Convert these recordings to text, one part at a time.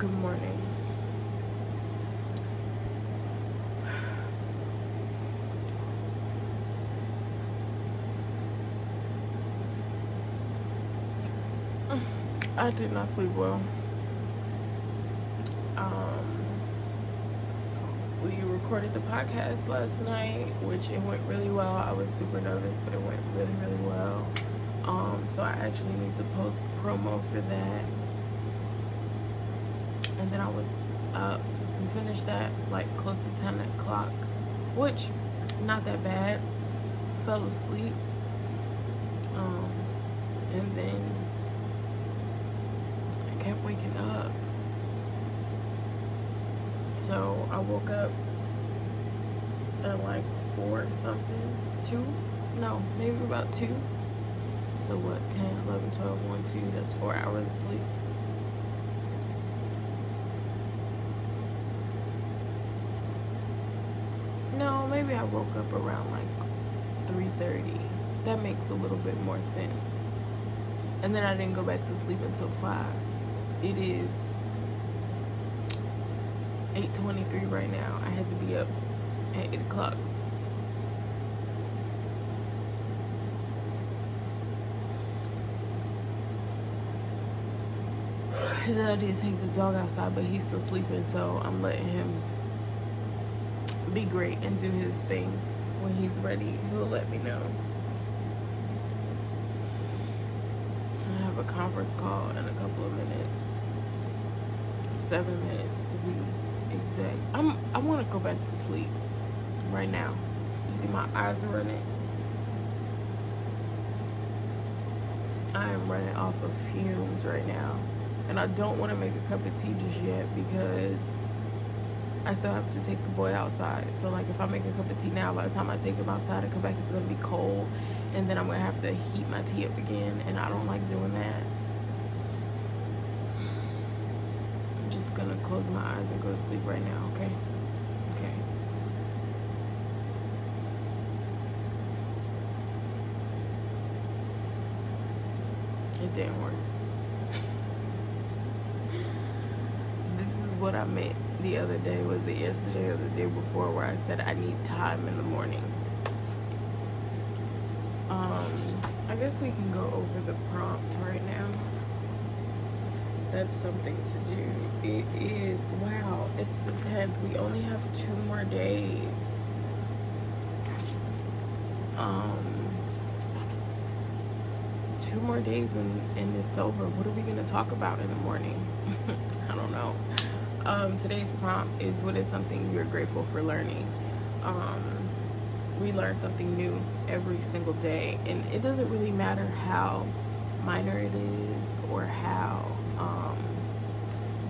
Good morning. I did not sleep well. We recorded the podcast last night, which it went really well. I was super nervous, but it went really, really well. So I actually need to post promo for that. And then I was up. We finished that like close to 10 o'clock, which not that bad. Fell asleep. And then I kept waking up. So I woke up at like 4 something, 2? No, maybe about 2. So what, 10, 11, 12, 1, 2, that's 4 hours of sleep. No, maybe I woke up around like 3:30. That makes a little bit more sense. And then I didn't go back to sleep until 5. It is 8:23 right now. I had to be up at 8 o'clock. And then I did take the dog outside, but he's still sleeping, so I'm letting him be great and do his thing. When he's ready, he'll let me know. I have a conference call in a couple of minutes. 7 minutes to be exact. I want to go back to sleep right now. You see my eyes are running. I am running off of fumes right now. And I don't want to make a cup of tea just yet because I still have to take the boy outside. So like if I make a cup of tea now, by the time I take him outside and come back, it's going to be cold. And then I'm going to have to heat my tea up again. And I don't like doing that. I'm just going to close my eyes and go to sleep right now, okay? Okay. It didn't work. This is what I meant the other day. Was it yesterday or the day before, where I said I need time in the morning? I guess we can go over the prompt right now. That's something to do. It is, wow, it's the 10th. We only have 2 more days. 2 more days and it's over. What are we going to talk about in the morning? I don't know. Today's prompt is, what is something you're grateful for learning? We learn something new every single day, and it doesn't really matter how minor it is or how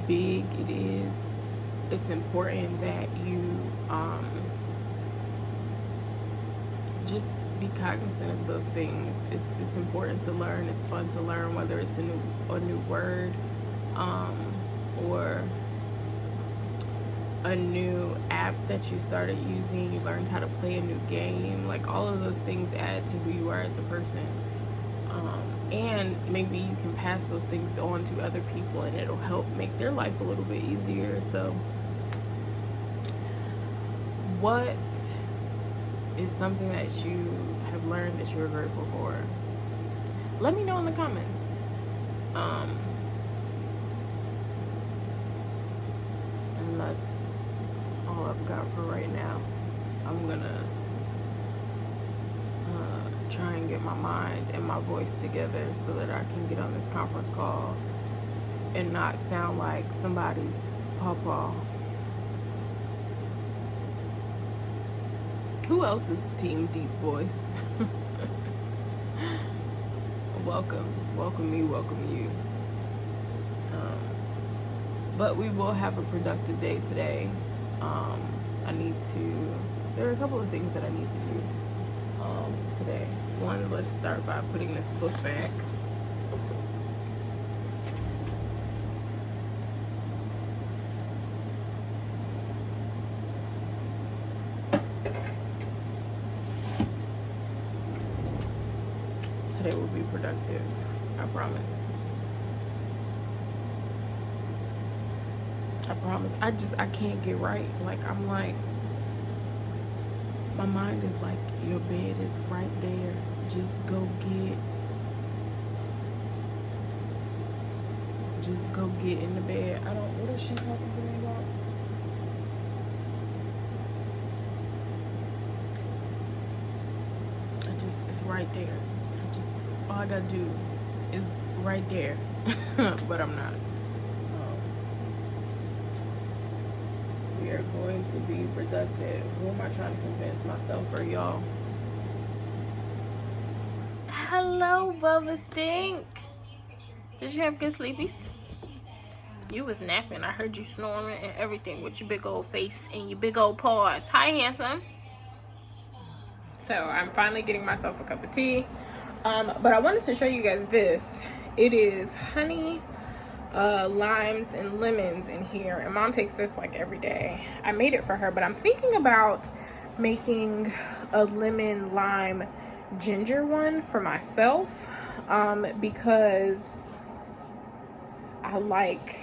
big it is. It's important that you just be cognizant of those things. It's important to learn. It's fun to learn, whether it's a new word or a new app that you started using. You learned how to play a new game. Like, all of those things add to who you are as a person. And maybe you can pass those things on to other people, and it'll help make their life a little bit easier. So what is something that you have learned that you're grateful for? Let me know in the comments. And that's all I've got for right now. I'm gonna try and get my mind and my voice together so that I can get on this conference call and not sound like somebody's pawpaw. Who else is Team Deep Voice? Welcome me, welcome you. But we will have a productive day today. There are a couple of things that I need to do today. One, let's start by putting this book back. Today will be productive, I promise. I promise. I can't get right. Like, I'm like, my mind is like, your bed is right there. Just go get in the bed. What is she talking to me about? It's right there. All I gotta do is right there. But I'm not. We are going to be productive. Who am I trying to convince, myself or y'all? Hello, Bubba Stink. Did you have good sleepies? You was napping. I heard you snoring and everything with your big old face and your big old paws. Hi, handsome. So I'm finally getting myself a cup of tea. But I wanted to show you guys this. It is honey, limes, and lemons in here. And Mom takes this like every day. I made it for her, but I'm thinking about making a lemon, lime, ginger one for myself. Because I like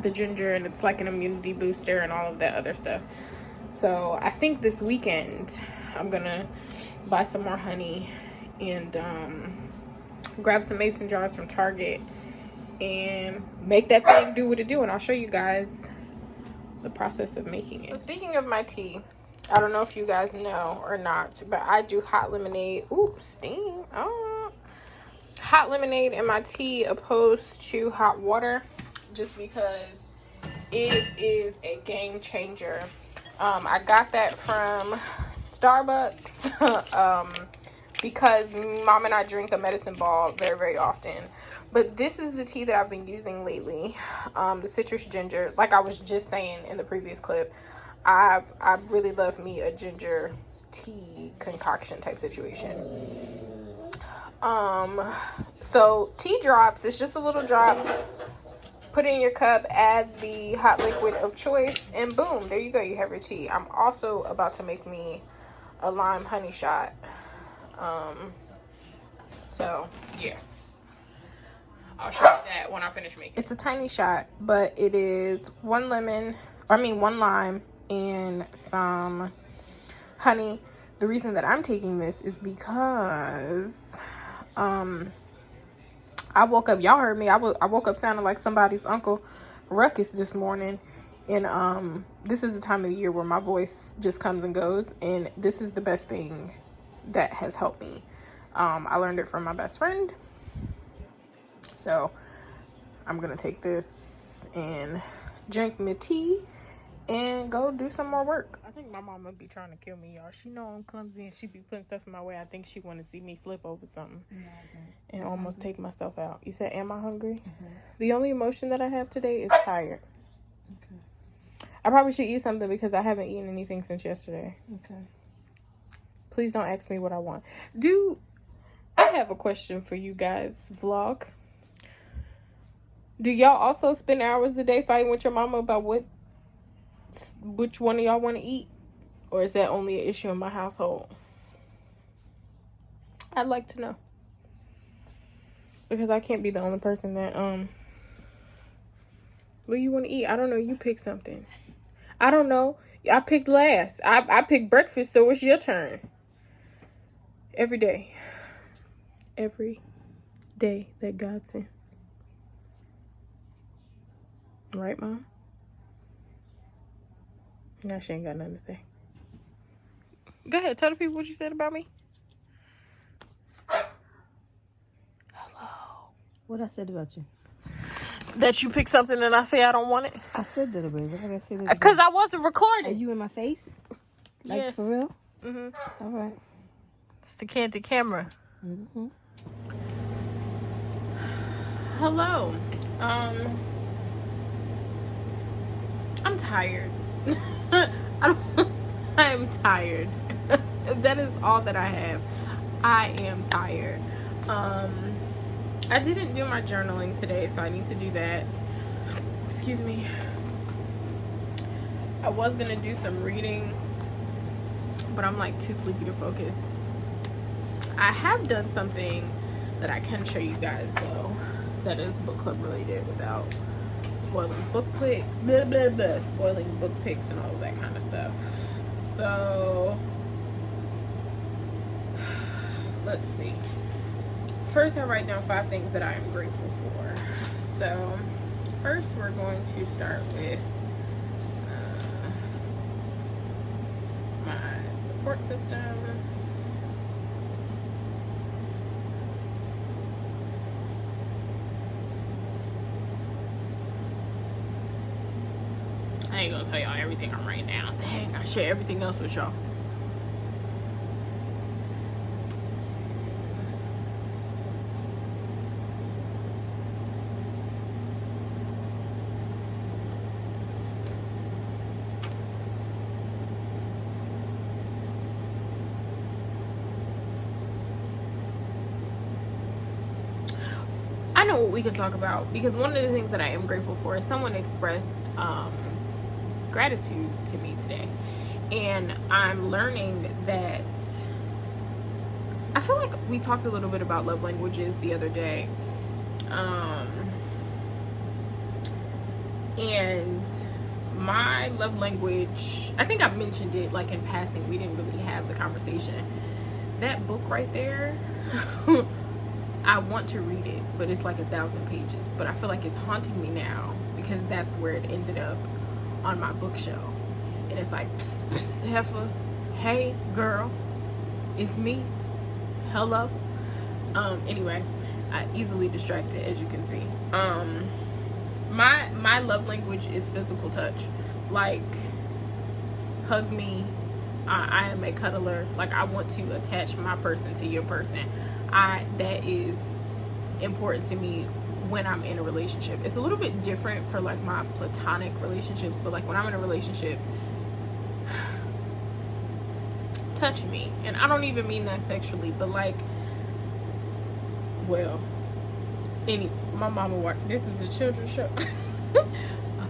the ginger and it's like an immunity booster and all of that other stuff. So I think this weekend I'm gonna buy some more honey and grab some mason jars from Target and make that thing do what it do, and I'll show you guys the process of making it. So speaking of my tea, I don't know if you guys know or not, but I do hot lemonade. Ooh, steam. Oh, hot lemonade in my tea opposed to hot water, just because it is a game changer. I got that from Starbucks because Mom and I drink a medicine ball very, very often. But this is the tea that I've been using lately. The citrus ginger, like I was just saying in the previous clip, I really love me a ginger tea concoction type situation. So tea drops, it's just a little drop. Put it in your cup, add the hot liquid of choice, and boom, there you go, you have your tea. I'm also about to make me a lime honey shot. So yeah, I'll show you that when I finish making it. It's a tiny shot, but it is one lime and some honey. The reason that I'm taking this is because I woke up, y'all heard me, I woke up sounding like somebody's Uncle Ruckus this morning. And this is the time of the year where my voice just comes and goes, and this is the best thing that has helped me. I learned it from my best friend. So I'm gonna take this and drink my tea and go do some more work. I think my mom would be trying to kill me, y'all. She know I'm clumsy and she be putting stuff in my way. I think she want to see me flip over something and almost take myself out. You said, am I hungry? The only emotion that I have today is tired. Okay. I probably should eat something because I haven't eaten anything since yesterday. Okay. Please don't ask me what I want. I have a question for you guys, vlog. Do y'all also spend hours a day fighting with your mama about which one of y'all want to eat? Or is that only an issue in my household? I'd like to know. Because I can't be the only person that, what do you want to eat? I don't know. You pick something. I don't know. I picked last. I picked breakfast, so it's your turn. Every day. Every day that God sends. Right, Mom? Now she ain't got nothing to say. Go ahead. Tell the people what you said about me. Hello. What I said about you? That you pick something and I say I don't want it? I said that already. What did I say that? Because I wasn't recording. Are you in my face? Like, yes. For real? Mm-hmm. All right. It's the candid camera. Mm-hmm. Hello. I'm tired. I'm tired. That is all that I have. I am tired. I didn't do my journaling today, so I need to do that. Excuse me. I was gonna do some reading, but I'm like too sleepy to focus. I have done something that I can show you guys though, that is book club related without spoiling book pics, blah blah blah, spoiling book pics and all of that kind of stuff. So let's see. First, I write down 5 things that I am grateful for. So first, we're going to start with my support system. I ain't gonna tell y'all everything I'm writing down. Dang, I share everything else with y'all. I know what we can talk about, because one of the things that I am grateful for is someone expressed gratitude to me today, and I'm learning that I feel like we talked a little bit about love languages the other day, and my love language, I think I mentioned it like in passing, we didn't really have the conversation. That book right there I want to read it, but it's like 1,000 pages, but I feel like it's haunting me now because that's where it ended up, on my bookshelf. And it's like, psst, psst, heifer, hey girl, it's me, hello. Anyway, I easily distracted, as you can see. My love language is physical touch. Like, hug me. I am a cuddler. Like, I want to attach my person to your person. That is important to me when I'm in a relationship. It's a little bit different for like my platonic relationships, but like when I'm in a relationship, touch me. And I don't even mean that sexually, but like, well, my mama watched, this is a children's show. A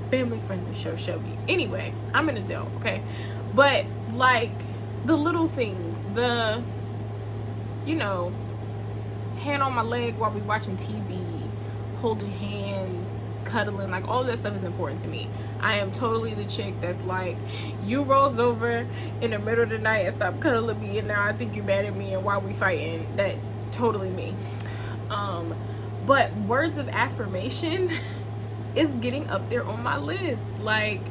family friendly show, Shelby. Anyway, I'm an adult, okay? But like the little things, the, you know, hand on my leg while we watching TV, holding hands, cuddling, like all that stuff is important to me. I am totally the chick that's like, you rolls over in the middle of the night and stop cuddling me, and now I think you're mad at me and why we fighting. That totally me. But words of affirmation is getting up there on my list, like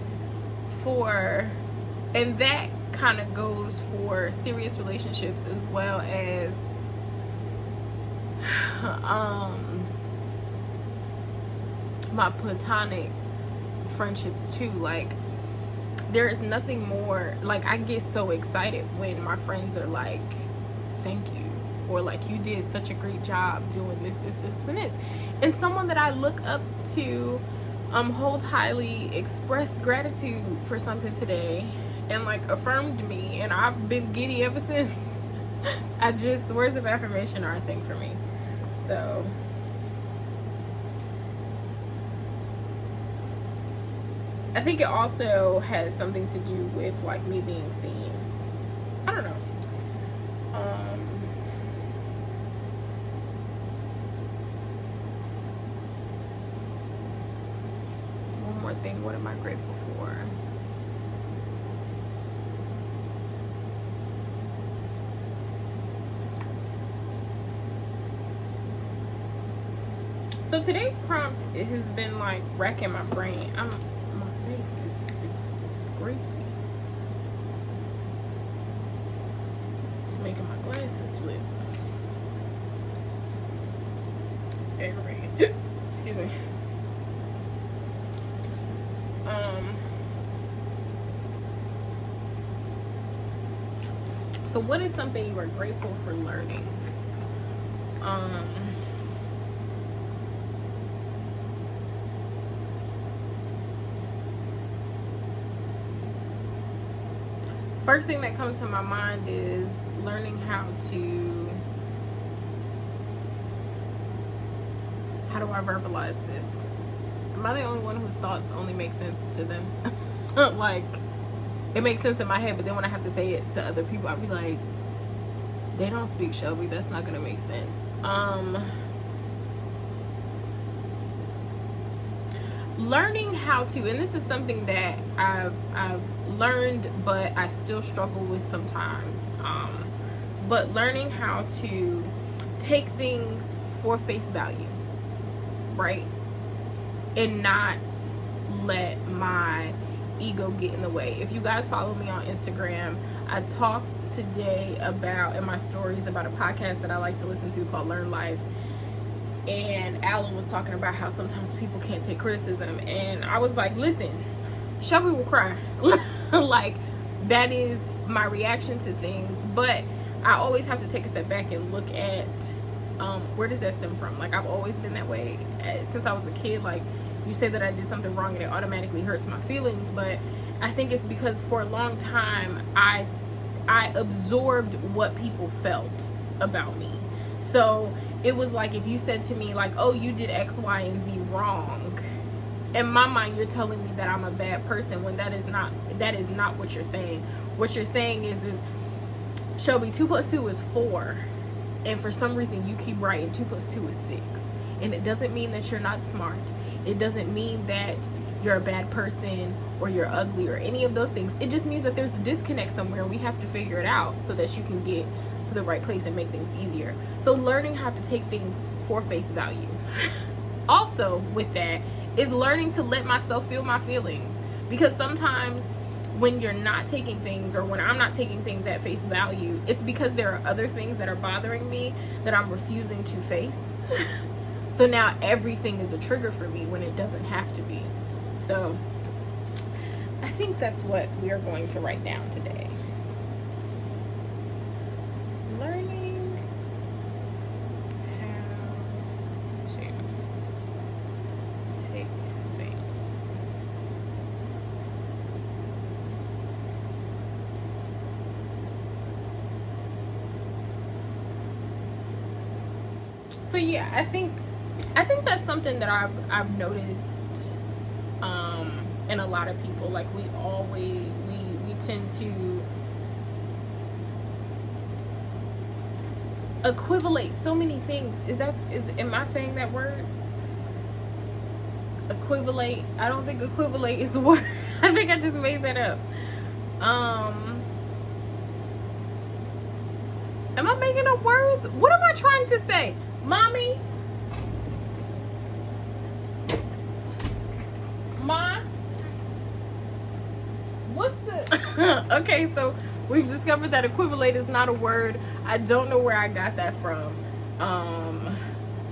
and that kind of goes for serious relationships as well as my platonic friendships too. Like, there is nothing more, like, I get so excited when my friends are like, thank you, or like, you did such a great job doing this and this, and someone that I look up to hold highly expressed gratitude for something today and like affirmed me, and I've been giddy ever since. Words of affirmation are a thing for me. So I think it also has something to do with like me being seen. I don't know. One more thing, what am I grateful for? So today's prompt, it has been like racking my brain. My face is greasy. It's making my glasses slip. It's aggravating. Excuse me. So what is something you are grateful for learning? First thing that comes to my mind is learning how do I verbalize this? Am I the only one whose thoughts only make sense to them? Like, it makes sense in my head, but then when I have to say it to other people, I'll be like, they don't speak Shelby, that's not gonna make sense. learning how to, and this is something that I've learned, but I still struggle with sometimes, but learning how to take things for face value, right? And not let my ego get in the way. If you guys follow me on Instagram, I talked today about, in my stories, about a podcast that I like to listen to called Learn Life. And Alan was talking about how sometimes people can't take criticism. And I was like, listen, Shelby will cry. Like, that is my reaction to things. But I always have to take a step back and look at where does that stem from? Like, I've always been that way since I was a kid. Like, you say that I did something wrong and it automatically hurts my feelings, but I think it's because for a long time I absorbed what people felt about me. So it was like, if you said to me like, oh, you did X, Y, and Z wrong, in my mind you're telling me that I'm a bad person, when that is not what you're saying. What you're saying is Shelby, 2 + 2 is 4, and for some reason you keep writing 2 + 2 is 6. And it doesn't mean that you're not smart. It doesn't mean that you're a bad person or you're ugly or any of those things. It just means that there's a disconnect somewhere, and we have to figure it out so that you can get to the right place and make things easier. So learning how to take things for face value. Also with that is learning to let myself feel my feelings. Because sometimes when you're not taking things, or when I'm not taking things at face value, it's because there are other things that are bothering me that I'm refusing to face. So now everything is a trigger for me when it doesn't have to be. So I think that's what we are going to write down today. Learning how to take things. So yeah, I think that's something that I've noticed in a lot of people. Like, we tend to equivilate so many things. Am I saying that word? Equivilate? I don't think equivilate is the word. I think I just made that up. Am I making up words? What am I trying to say? Mommy? Ma? What's the... Okay, so we've discovered that equivilate is not a word. I don't know where I got that from.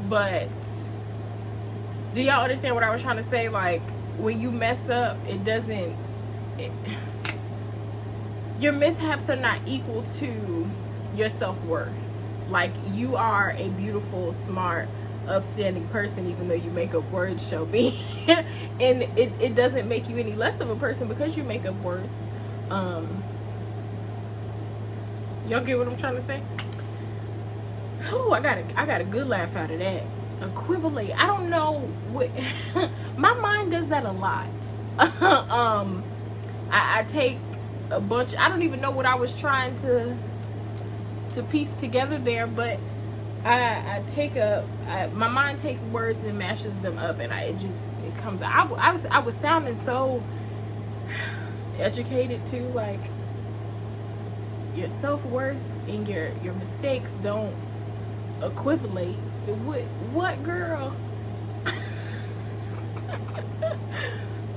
But do y'all understand what I was trying to say? Like, when you mess up, your mishaps are not equal to your self-worth. Like, you are a beautiful, smart, upstanding person, even though you make up words, Shelby. And it doesn't make you any less of a person because you make up words. Y'all get what I'm trying to say? Oh, I got a good laugh out of that. Equivalate. I don't know what my mind does that a lot. I take a bunch. I don't even know what I was trying to piece together there, but I take my mind takes words and mashes them up, and it comes out. I was sounding so educated too, like your self-worth and your mistakes don't equivalate. What girl?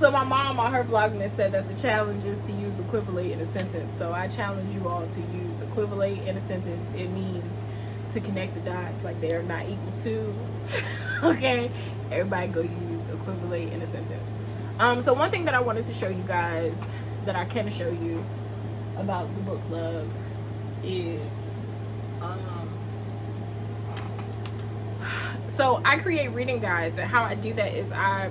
So my mom on her Vlogmas said that the challenge is to use equivalate in a sentence. So I challenge you all to use equivalate in a sentence. It means to connect the dots, like they are not equal to. Okay, everybody go use equivalate in a sentence. So one thing that I wanted to show you guys, that I can show you about the book club, is so I create reading guides, and how I do that is I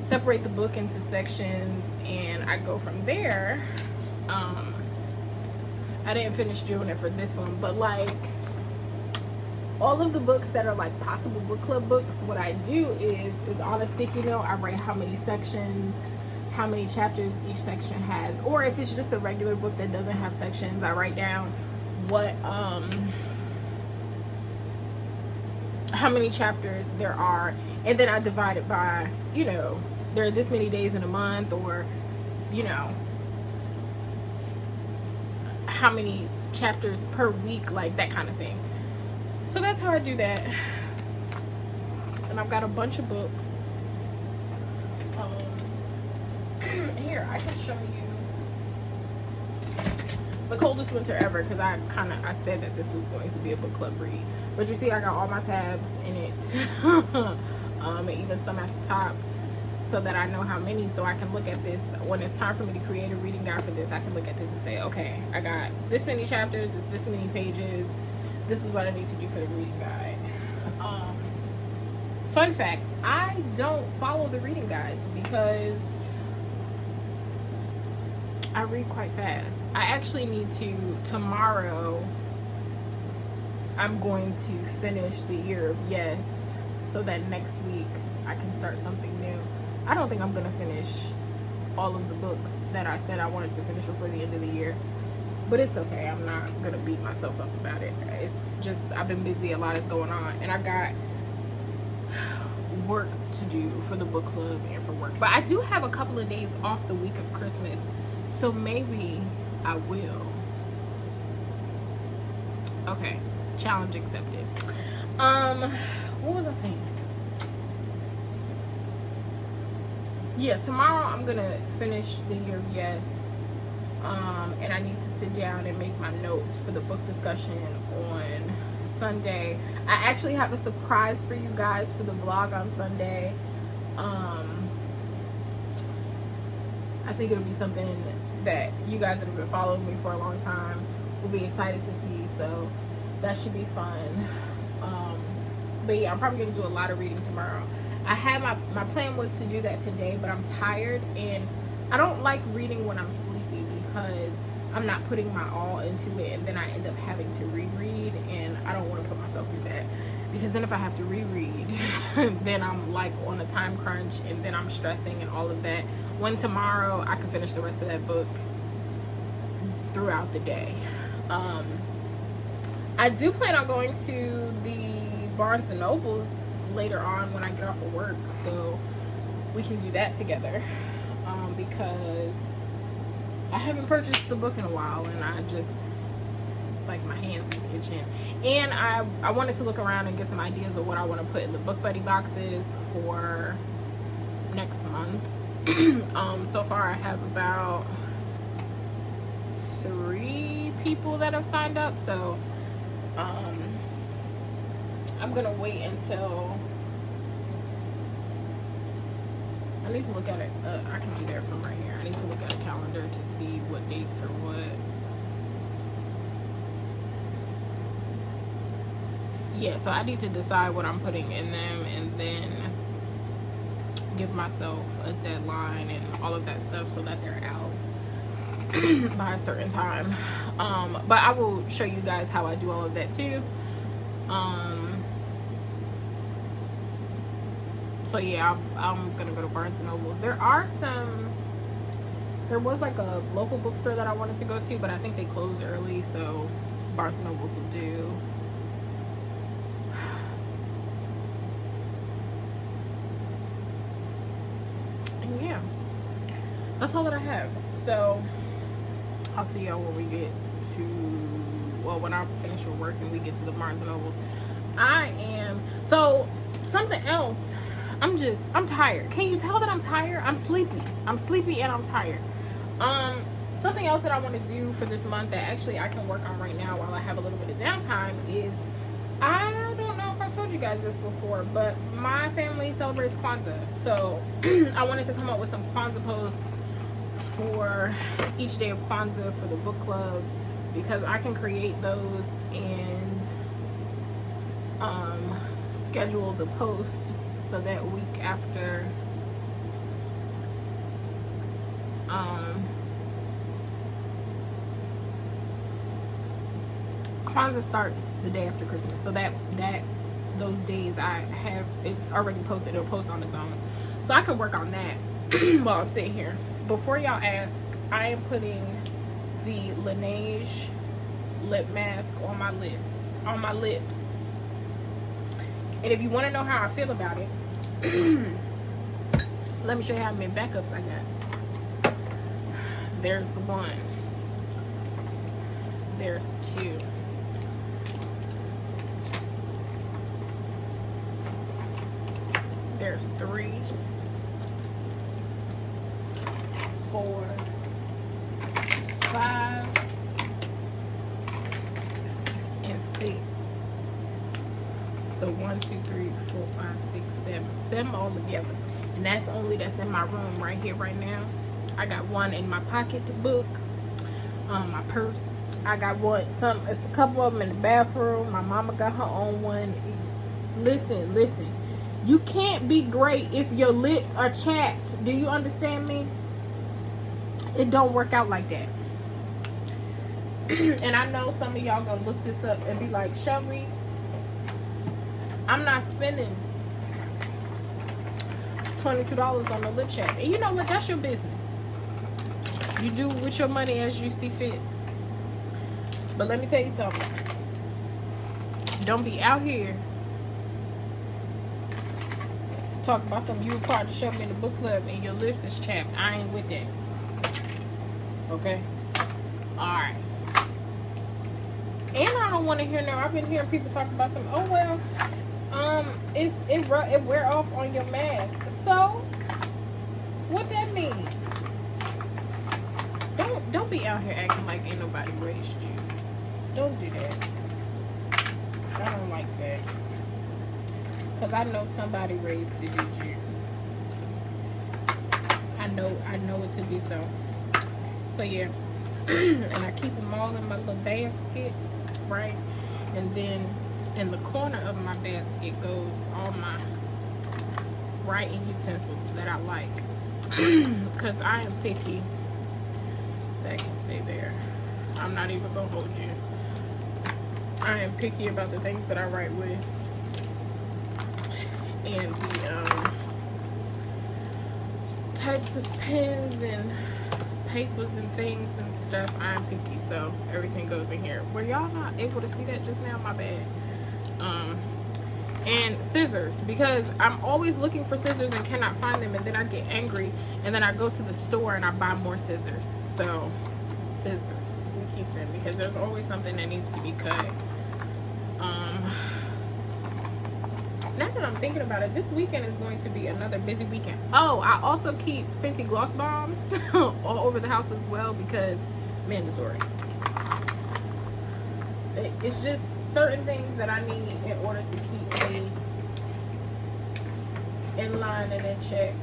separate the book into sections, and I go from there. I didn't finish doing it for this one, but like all of the books that are like possible book club books, what I do is on a sticky note, I write how many sections, how many chapters each section has. Or if it's just a regular book that doesn't have sections, I write down what how many chapters there are, and then I divide it by, you know, there are this many days in a month, or, you know, how many chapters per week, like that kind of thing. So that's how I do that. And I've got a bunch of books. Here, I can show you The Coldest Winter Ever, because I said that this was going to be a book club read. But you see, I got all my tabs in it. And even some at the top, so that I know how many, so I can look at this when it's time for me to create a reading guide for this. I can look at this and say, okay, I got this many chapters, it's this many pages, this is what I need to do for the reading guide. Fun fact, I don't follow the reading guides because I read quite fast. I actually need to, tomorrow, I'm going to finish The Year of Yes, so that next week I can start something new. I don't think I'm going to finish all of the books that I said I wanted to finish before the end of the year. But it's okay. I'm not going to beat myself up about it. It's just, I've been busy. A lot is going on. And I got work to do for the book club and for work. But I do have a couple of days off the week of Christmas. So maybe I will. Okay. Challenge accepted. What was I saying? Yeah, tomorrow I'm gonna finish The Year of Yes, and I need to sit down and make my notes for the book discussion on Sunday. I actually have a surprise for you guys for the vlog on Sunday. I think it'll be something that you guys that have been following me for a long time will be excited to see, so that should be fun. But yeah, I'm probably gonna do a lot of reading tomorrow. I had my plan was to do that today, but I'm tired, and I don't like reading when I'm sleepy because I'm not putting my all into it, and then I end up having to reread, and I don't want to put myself through that, because then if I have to reread, then I'm like on a time crunch, and then I'm stressing and all of that. When tomorrow I can finish the rest of that book throughout the day. I do plan on going to the Barnes and Nobles later on when I get off of work, so we can do that together, because I haven't purchased the book in a while, and I just, like, my hands is itching, and I wanted to look around and get some ideas of what I want to put in the Book Buddy boxes for next month. So far I have about 3 people that have signed up, so I'm gonna wait until I need to look at it. I can do that from right here. I need to look at a calendar to see what dates or what. Yeah, so I need to decide what I'm putting in them, and then give myself a deadline and all of that stuff so that they're out by a certain time. But I will show you guys how I do all of that too. So yeah, I'm gonna go to Barnes and Nobles. There was like a local bookstore that I wanted to go to, but I think they closed early, so Barnes and Nobles will do. And yeah, that's all that I have. So I'll see y'all when we get to, well, when I finish with work and we get to the Barnes and Nobles. So something else, I'm tired. Can you tell that I'm tired? I'm sleepy and I'm tired. Something else that I want to do for this month that actually I can work on right now while I have a little bit of downtime is, I don't know if I told you guys this before, but my family celebrates Kwanzaa. So I wanted to come up with some Kwanzaa posts for each day of Kwanzaa for the book club, because I can create those and schedule the post so that week after Kwanzaa starts the day after Christmas, so that those days I have, it's already posted, it'll post on its own, so I can work on that while I'm sitting here. Before y'all ask, I am putting the Laneige lip mask on my lips. And if you want to know how I feel about it, let me show you how many backups I got. There's one. There's two. There's 3, 4, 5, and 6. So 1, 2, 3, 4, 5, 6, 7 all together. And that's in my room right here, right now. I got one in my pocketbook, my purse. I got it's a couple of them in the bathroom. My mama got her own one. Listen. You can't be great if your lips are chapped. Do you understand me? It don't work out like that. And I know some of y'all gonna look this up and be like, Shelby, I'm not spending $22 on a lip chat. And you know what? That's your business. You do with your money as you see fit. But let me tell you something. Don't be out here talking about something you required to show me in the book club and your lips is chapped. I ain't with that. Okay? Alright. And I don't want to hear no. I've been hearing people talk about some, oh well, it wear off on your mask. So what that mean? Don't be out here acting like ain't nobody raised you. Don't do that. I don't like that. Cause I know somebody raised you. I know it to be so. So yeah. And I keep them all in my little basket, right? And then in the corner of my basket goes all my writing utensils that I like. Cause I am picky. That can stay there. I'm not even gonna hold you. I am picky about the things that I write with. And the types of pens and papers and things and stuff. I'm picky, so everything goes in here. Were y'all not able to see that just now? My bad. And scissors, because I'm always looking for scissors and cannot find them, and then I get angry, and then I go to the store and I buy more scissors. So scissors, we keep them because there's always something that needs to be cut. Now that I'm thinking about it, this weekend is going to be another busy weekend. Oh, I also keep Fenty gloss bombs all over the house as well because mandatory. It's just certain things that I need in order to keep me in line and in check,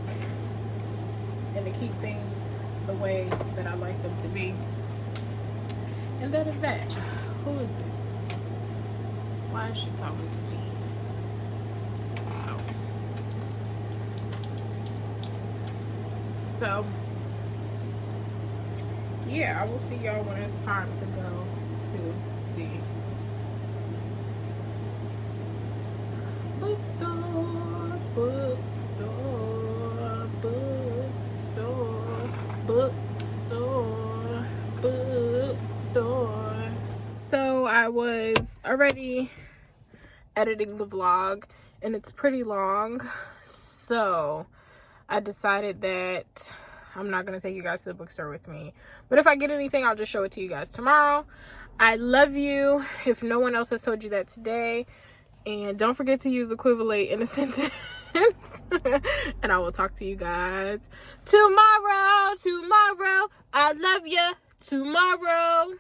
and to keep things the way that I like them to be. And that is that. Who is this? Why is she talking to me? Oh. So yeah, I will see y'all when it's time to go to the bookstore, bookstore. So I was already editing the vlog and it's pretty long, so I decided that I'm not gonna take you guys to the bookstore with me, but if I get anything, I'll just show it to you guys tomorrow. I love you if no one else has told you that today. And don't forget to use Equivilate in a sentence. And I will talk to you guys tomorrow. I love you. Tomorrow.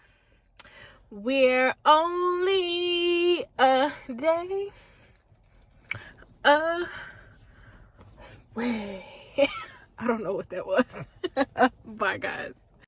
We're only a day away. I don't know what that was. Bye, guys.